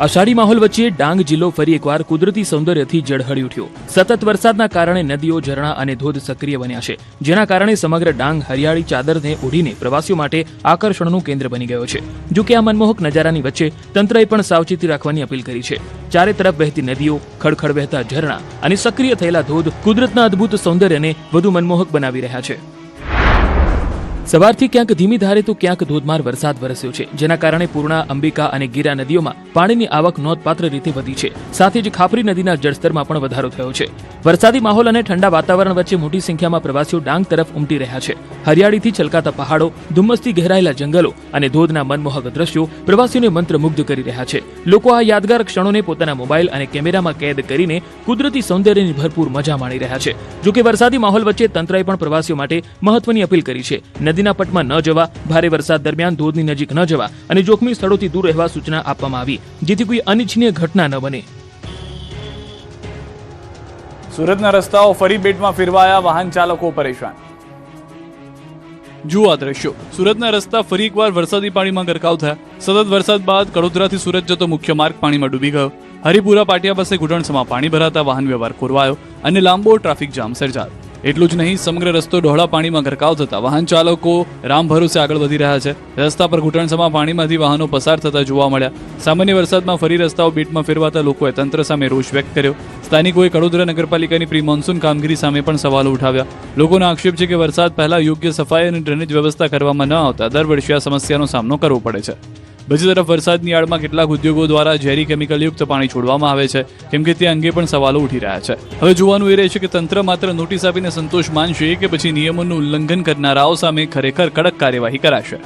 અષાઢી માહોલ વચ્ચે ડાંગ જિલ્લો ફરી એકવાર કુદરતી સૌંદર્યથી ઝળહળી ઉઠ્યો. સતત વરસાદના કારણે નદીઓ, ઝરણા અને ધોધ સક્રિય બન્યા છે, જેના કારણે સમગ્ર ડાંગ હરિયાળી ચાદરને ઓઢીને પ્રવાસીઓ માટે આકર્ષણનું કેન્દ્ર બની ગયો છે. જો કે આ મનમોહક નજારાની વચ્ચે તંત્રએ પણ સાવચેતી રાખવાની અપીલ કરી છે. ચારે તરફ વહેતી નદીઓ, ખડખડ વહેતા ઝરણા અને સક્રિય થયેલા ધોધ કુદરતના અદ્ભુત સૌંદર્યને વધુ મનમોહક બનાવી રહ્યા છે. સવારથી ક્યાંક ધીમી ધારે તો ક્યાંક ધોધમાર વરસાદ વરસ્યો છે, જેના કારણે પૂર્ણા, અંબિકા અને ગીરા નદીઓમાં પાણીની આવક નોંધપાત્ર રીતે વધી છે. સાથે જ ખાપરી નદીના જળસ્તરમાં પણ વધારો થયો છે. વરસાદી માહોલ અને ઠંડા વાતાવરણ વચ્ચે મોટી સંખ્યામાં પ્રવાસીઓ ડાંગ તરફ ઉમટી રહ્યા છે. હરિયાળીથી છલકાતા પહાડો, ધુમ્મસથી ઘેરાયેલા જંગલો અને ધોધના મનમોહક દ્રશ્યો પ્રવાસીઓને મંત્રમુગ્ધ કરી રહ્યા છે. લોકો આ યાદગાર ક્ષણોને પોતાના મોબાઈલ અને કેમેરામાં કેદ કરીને કુદરતી સૌંદર્યની ભરપૂર મજા માણી રહ્યા છે. જોકે વરસાદી માહોલ વચ્ચે તંત્રએ પણ પ્રવાસીઓ માટે મહત્વની અપીલ કરી છે. નદીના પટમાં ન જવા, ભારે વરસાદ દરમિયાન ધોધની નજીક ન જવા અને જોખમી સ્થળોથી દૂર રહેવા સૂચના આપવામાં આવી, જેથી કોઈ અનિચ્છનીય ઘટના ન બને. સુરતના રસ્તાઓ ફરી બેટમાં ફેરવાયા, વાહન ચાલકો પરેશાન. જુઓ આ દ્રશ્યો. સુરતના રસ્તા ફરી એકવાર વરસાદી પાણીમાં ગરકાવ થયા. સતત વરસાદ બાદ કડોદરાથી સુરત જતો મુખ્ય માર્ગ પાણીમાં ડૂબી ગયો. હરિપુરા પાટિયા પાસે ઘૂંટણસમાં પાણી ભરાતા વાહન વ્યવહાર ખોરવાયો અને લાંબો ટ્રાફિક જામ સર્જાયો. એટલું જ નહીં, સમગ્ર રસ્તો ડહોળા પાણીમાં ગરકાવ થતા વાહન ચાલકો રામ ભરોસે આગળ વધી રહ્યા છે. રસ્તા પર ઘૂંટણસમાં પાણીમાંથી વાહનો પસાર થતા જોવા મળ્યા. સામાન્ય વરસાદમાં ફરી રસ્તાઓ બેટમાં ફેરવાતા લોકોએ તંત્ર સામે રોષ વ્યક્ત કર્યો. સ્થાનિકોએ કડોદરા નગરપાલિકાની પ્રી મોન્સૂન કામગીરી સામે પણ સવાલો ઉઠાવ્યા. લોકોનો આક્ષેપ છે કે વરસાદ પહેલા યોગ્ય સફાઈ અને ડ્રેનેજ વ્યવસ્થા કરવામાં ન આવતા દર વર્ષે આ સમસ્યાનો સામનો કરવો પડે છે. બીજી તરફ વરસાદની આડમાં કેટલાક ઉદ્યોગો દ્વારા ઝેરી કેમિકલયુક્ત પાણી છોડવામાં આવે છે, કેમ કે તે અંગે પણ સવાલો ઉઠી રહ્યા છે. હવે જોવાનું એ રહેશે કે તંત્ર માત્ર નોટિસ આપીને સંતોષ માનશે કે પછી નિયમોનું ઉલ્લંઘન કરનારાઓ સામે ખરેખર કડક કાર્યવાહી કરાશે.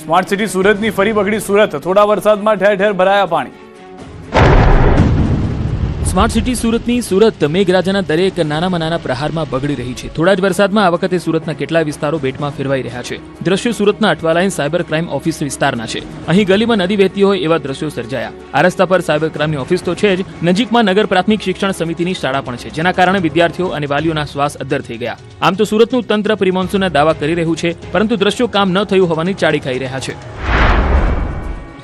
સ્માર્ટ સિટી સુરતની ફરી બગડી સુરત. થોડા વરસાદમાં ઠેર ઠેર ભરાયા પાણી. સ્માર્ટ સિટી સુરતની સુરત મેઘરાજાના દરેક નાનામાં નાના પ્રહારમાં બગડી રહી છે. થોડા જ વરસાદમાં આ વખતે સુરતના કેટલાય વિસ્તારો બેટમાં ફેરવાઈ રહ્યા છે. દ્રશ્યો સુરતના અઠવાલાઈન સાયબર ક્રાઇમ ઓફિસ વિસ્તારના છે. અહીં ગલીમાં નદી વહેતી હોય એવા દ્રશ્યો સર્જાયા. આ રસ્તા પર સાયબર ક્રાઇમની ઓફિસ તો છે જ, નજીકમાં નગર પ્રાથમિક શિક્ષણ સમિતિની શાળા પણ છે, જેના કારણે વિદ્યાર્થીઓ અને વાલીઓના શ્વાસ અદ્ધર થઈ ગયા. આમ તો સુરતનું તંત્ર પ્રિમોન્સૂનના દાવા કરી રહ્યું છે, પરંતુ દ્રશ્યો કામ ન થયું હોવાની ચાડી ખાઈ રહ્યા છે.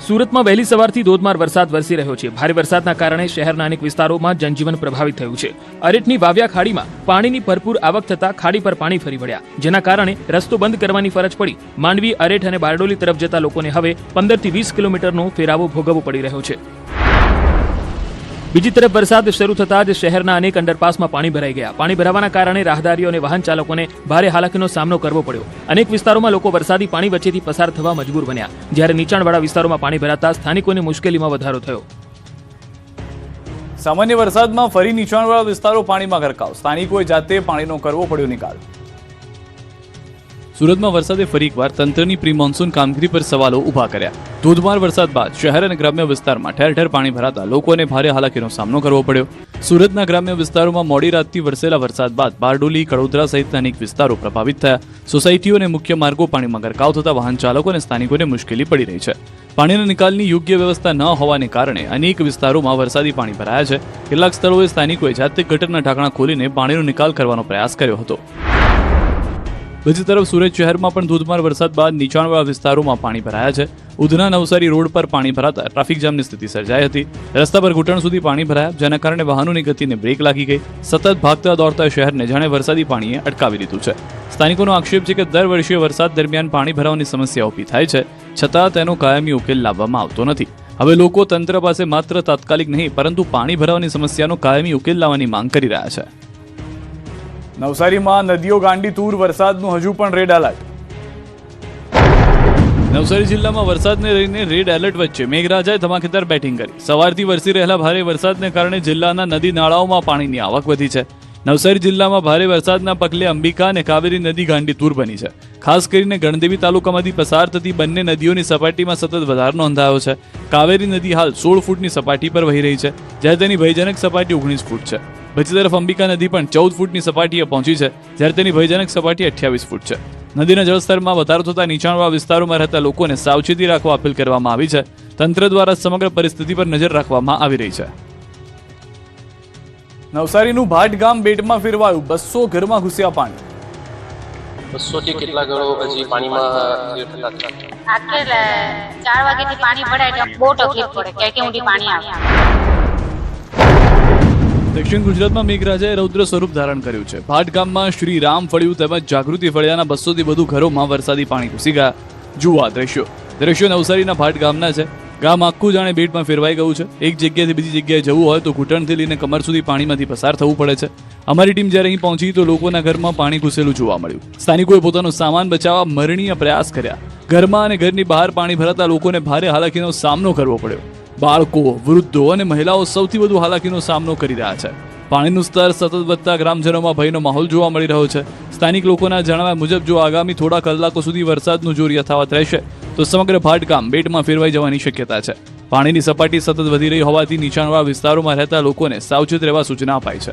સુરતમાં વહેલી સવારથી ધોધમાર વરસાદ વરસી રહ્યો છે. ભારે વરસાદના કારણે શહેરના અનેક વિસ્તારોમાં જનજીવન પ્રભાવિત થયું છે. અરેઠની વાવ્યા ખાડીમાં પાણીની ભરપૂર આવક થતા ખાડી પર પાણી ફરી વળ્યા, જેના કારણે રસ્તો બંધ કરવાની ફરજ પડી. માંડવી, અરેઠ અને બારડોલી તરફ જતા લોકોને હવે 15 થી 20 કિલોમીટરનો ફેરાવો ભોગવવો પડી રહ્યો છે. બીજી તરફ વરસાદ શરૂ થતાં જ શહેરના અનેક અંડરપાસમાં પાણી ભરાઈ ગયા. પાણી ભરાવાના કારણે રાહદારીઓ અને વાહન ચાલકોને ભારે હાલાકીનો સામનો કરવો પડ્યો. અનેક વિસ્તારોમાં લોકો વરસાદી પાણી વચ્ચેથી પસાર થવા મજબૂર બન્યા, જ્યારે નીચાણવાળા વિસ્તારોમાં પાણી ભરાતા સ્થાનિકોને મુશ્કેલીમાં વધારો થયો. સામાન્ય વરસાદમાં ફરી નીચાણવાળા વિસ્તારો પાણીમાં ગરકાવ. સ્થાનિકોએ જાતે પાણીનો કરવો પડ્યો નિકાલ. સુરતમાં વરસાદે ફરી એકવાર તંત્રની પ્રી મોન્સૂન કામગીરી પર સવાલો ઉભા કર્યા. ધોધમાર વરસાદ બાદ શહેર અને ગ્રામ્ય વિસ્તારમાં ઠેર ઠેર પાણી ભરાતા લોકોને ભારે હાલાકીનો સામનો કરવો પડ્યો. સુરતના ગ્રામ્ય વિસ્તારોમાં મોડી રાતથી વરસેલા વરસાદ બાદ બારડોલી, કડોદરા સહિતના અનેક વિસ્તારો પ્રભાવિત થયા. સોસાયટીઓ અને મુખ્ય માર્ગો પાણીમાં ગરકાવ થતા વાહન ચાલકો અને સ્થાનિકોને મુશ્કેલી પડી રહી છે. પાણીના નિકાલની યોગ્ય વ્યવસ્થા ન હોવાને કારણે અનેક વિસ્તારોમાં વરસાદી પાણી ભરાયા છે. કેટલાક સ્થળોએ સ્થાનિકોએ જાતે ગટરના ઢાંકણા ખોલીને પાણીનો નિકાલ કરવાનો પ્રયાસ કર્યો હતો. બીજી તરફ સુરત શહેરમાં પણ ધોધમાર વરસાદ બાદ નીચાણવાળા વિસ્તારોમાં પાણી ભરાયા છે. ઉધના નવસારી રોડ પર પાણી ભરાતા ટ્રાફિક જામની સ્થિતિ સર્જાઈ હતી. રસ્તા પર ઘૂંટણ સુધી પાણી ભરાયા, જેના કારણે વાહનોની ગતિને બ્રેક લાગી ગઈ. સતત ભાગતા દોડતા શહેરને જાણે વરસાદી પાણીએ અટકાવી દીધું છે. સ્થાનિકોનો આક્ષેપ છે કે દર વર્ષે વરસાદ દરમિયાન પાણી ભરાવાની સમસ્યા ઊભી થાય છે, છતાં તેનો કાયમી ઉકેલ લાવવામાં આવતો નથી. હવે લોકો તંત્ર પાસે માત્ર તાત્કાલિક નહીં, પરંતુ પાણી ભરાવાની સમસ્યાનો કાયમી ઉકેલ લાવવાની માંગ કરી રહ્યા છે. નવસારીમાં નદીઓ ગાંડી તૂર. વરસાદનું હજુ પણ રેડ એલર્ટ. નવસારી જિલ્લામાં વરસાદને લઈને રેડ એલર્ટ વચ્ચે મેઘરાજાએ ધમાકેદાર બેટિંગ કરી. સવારથી વરસી રહેલા ભારે વરસાદને કારણે જિલ્લાના નદી નાળાઓમાં પાણીની આવક વધી છે. નવસારી જિલ્લામાં ભારે વરસાદના પગલે અંબિકા અને કાવેરી નદી ગાંડી તૂર બની છે. ખાસ કરીને ગણદેવી તાલુકામાંથી પસાર થતી બંને નદીઓની સપાટીમાં સતત વધારો નોંધાયો છે. કાવેરી નદી હાલ 16 ફૂટની સપાટી પર વહી રહી છે, જ્યારે તેની ભયજનક સપાટી 19 ફૂટ છે. બીજી તરફ અંબિકા નદી પણ 14 ફૂટની સપાટીએ પહોંચી છે, જ્યારે તેની ભયજનક સપાટી 28 ફૂટ છે. નદીના જળસ્તરમાં વધારો થતા નીચાણવાળા વિસ્તારોમાં રહેતા લોકોને સાવચેતી રાખવા અપીલ કરવામાં આવી છે. તંત્ર દ્વારા સમગ્ર પરિસ્થિતિ પર નજર રાખવામાં આવી રહી છે. નવસારીનું ભાટ ગામ બેટમાં ફેરવાયું. 200 ઘરમાં ઘૂસ્યા પાણી. 200 થી કેટલા ઘરો પછી પાણીમાં ફેરફાર થયા. આખે 4 વાગ્યાથી પાણી ભરાય એટલે બહુ તકલીફ પડે ક્યાંક ઊંડી પાણી આવે. દક્ષિણ ગુજરાતમાં મેઘરાજાએ રૌદ્ર સ્વરૂપ ધારણ કર્યું છે. ભાટ ગામમાં શ્રી રામ ફળિયું તેમજ જાગૃતિ ફળિયાના 200 થી વધુ ઘરોમાં વરસાદી પાણી ઘૂસી ગયા. જુઓ આ દ્રશ્યો નવસારીના ભાટ ગામના છે. ગામ આખું જાણે બેટમાં ફેરવાઈ ગયું છે. એક જગ્યાએથી બીજી જગ્યાએ જવું હોય તો ઘૂંટણથી લઈને કમર સુધી પાણીમાંથી પસાર થવું પડે છે. અમારી ટીમ જ્યારે અહીં પહોંચી તો લોકોના ઘરમાં પાણી ઘૂસેલું જોવા મળ્યું. સ્થાનિકોએ પોતાનો સામાન બચાવવા મરણીય પ્રયાસ કર્યા. ઘરમાં અને ઘરની બહાર પાણી ભરાતા લોકોને ભારે હાલાકીનો સામનો કરવો પડ્યો. બાળકો, વૃદ્ધો અને મહિલાઓ સૌથી વધુ હાલાકીનો સામનો કરી રહ્યા છે. પાણીનું સ્તર સતત વધતા ગ્રામજનોમાં ભયનો માહોલ જોવા મળી રહ્યો છે. સ્થાનિક લોકોના જણાવ્યા મુજબ જો આગામી થોડા કલાકો સુધી વરસાદનું જોર યથાવત રહેશે તો સમગ્ર ભાટ ગામ બેટમાં ફેરવાઈ જવાની શક્યતા છે. પાણીની સપાટી સતત વધી રહી હોવાથી નીચાણવાળા વિસ્તારોમાં રહેતા લોકોને સાવચેત રહેવા સૂચના અપાઈ છે.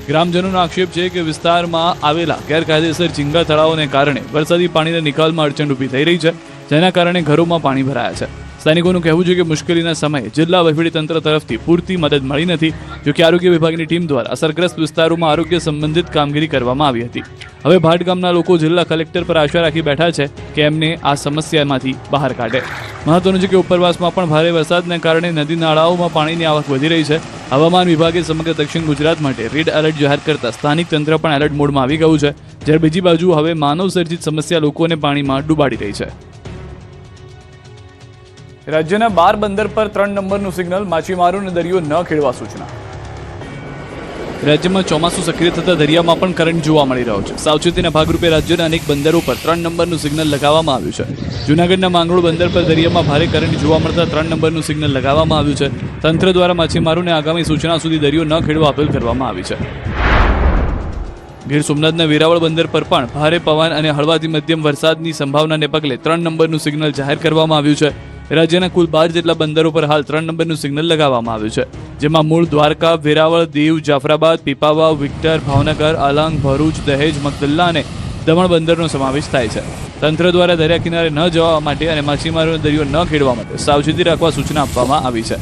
ગ્રામજનોનો આક્ષેપ છે કે વિસ્તારમાં આવેલા ગેરકાયદેસર ઝીંગા તળાવોને કારણે વરસાદી પાણીના નિકાલમાં અડચણ ઊભી થઈ રહી છે, જેના કારણે ઘરોમાં પાણી ભરાયા છે. સ્થાનિકોનું કહેવું છે કે મુશ્કેલીના સમયે જિલ્લા વહીવટીતંત્ર તરફથી પૂરતી મદદ મળી નથી. જોકે આરોગ્ય વિભાગની ટીમ દ્વારા અસરગ્રસ્ત વિસ્તારોમાં આરોગ્ય સંબંધિત કામગીરી કરવામાં આવી હતી. હવે ભાટ ગામના લોકો જિલ્લા કલેક્ટર પર આશા રાખી બેઠા છે કે એમને આ સમસ્યામાંથી બહાર કાઢે. મહત્વનું છે કે ઉપરવાસમાં પણ ભારે વરસાદને કારણે નદી નાળાઓમાં પાણીની આવક વધી રહી છે. હવામાન વિભાગે સમગ્ર દક્ષિણ ગુજરાત માટે રેડ એલર્ટ જાહેર કરતા સ્થાનિક તંત્ર પણ એલર્ટ મોડમાં આવી ગયું છે. જ્યારે બીજી બાજુ હવે માનવ સર્જિત સમસ્યા લોકોને પાણીમાં ડૂબાડી રહી છે. રાજ્યના 12 બંદર પર 3 નંબરનું સિગ્નલ, માછીમારોને દરિયો ન ખેડવા સૂચના. રાજ્યમાં ચોમાસું સક્રિય થતા દરિયામાં પણ કરંટ જોવા મળી રહ્યો છે. સાવચેતીના ભાગરૂપે રાજ્યના અનેક બંદરો પર 3 નંબરનું સિગ્નલ લગાવવામાં આવ્યું છે. જૂનાગઢના માંગરોળ બંદર પર દરિયામાં ભારે કરંટ જોવા મળતા 3 નંબરનું સિગ્નલ લગાવવામાં આવ્યું છે. તંત્ર દ્વારા માછીમારોને આગામી સૂચના સુધી દરિયો ન ખેડવા અપીલ કરવામાં આવી છે. ગીર સોમનાથના વેરાવળ બંદર પર પણ ભારે પવન અને હળવાથી મધ્યમ વરસાદની સંભાવનાને પગલે 3 નંબરનું સિગ્નલ જાહેર કરવામાં આવ્યું છે. રાજ્યના કુલ 12 જેટલા બંદરો પર હાલ 3 નંબરનું સિગ્નલ લગાવવામાં આવ્યું છે, જેમાં મૂળ, દ્વારકા, વેરાવળ, દીવ, જાફરાબાદ, પીપાવાવ, વિક્ટર, ભાવનગર, અલંગ, ભરૂચ, દહેજ, મગદલ્લા અને દમણ બંદરનો સમાવેશ થાય છે. તંત્ર દ્વારા દરિયા કિનારે ન જવા માટે અને માછીમારોને દરિયો ન ખેડવા માટે સાવચેતી રાખવા સૂચના આપવામાં આવી છે.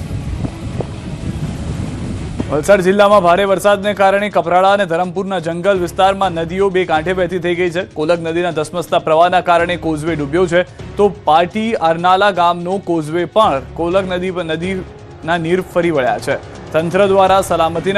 વલસાડ જિલ્લામાં ભારે વરસાદને કારણે કપરાડા અને ધરમપુરના જંગલ વિસ્તારમાં નદીઓ બે કાંઠે વહેતી થઈ ગઈ છે. કોલક નદીના ધસમસતા પ્રવાહના કારણે કોઝવે ડૂબ્યો છે, તો પાટી અરનાલા ગામનો કોઝવે પણ કોલક નદીના નીર ફરી વળ્યા છે. તંત્ર દ્વારા સલામતીના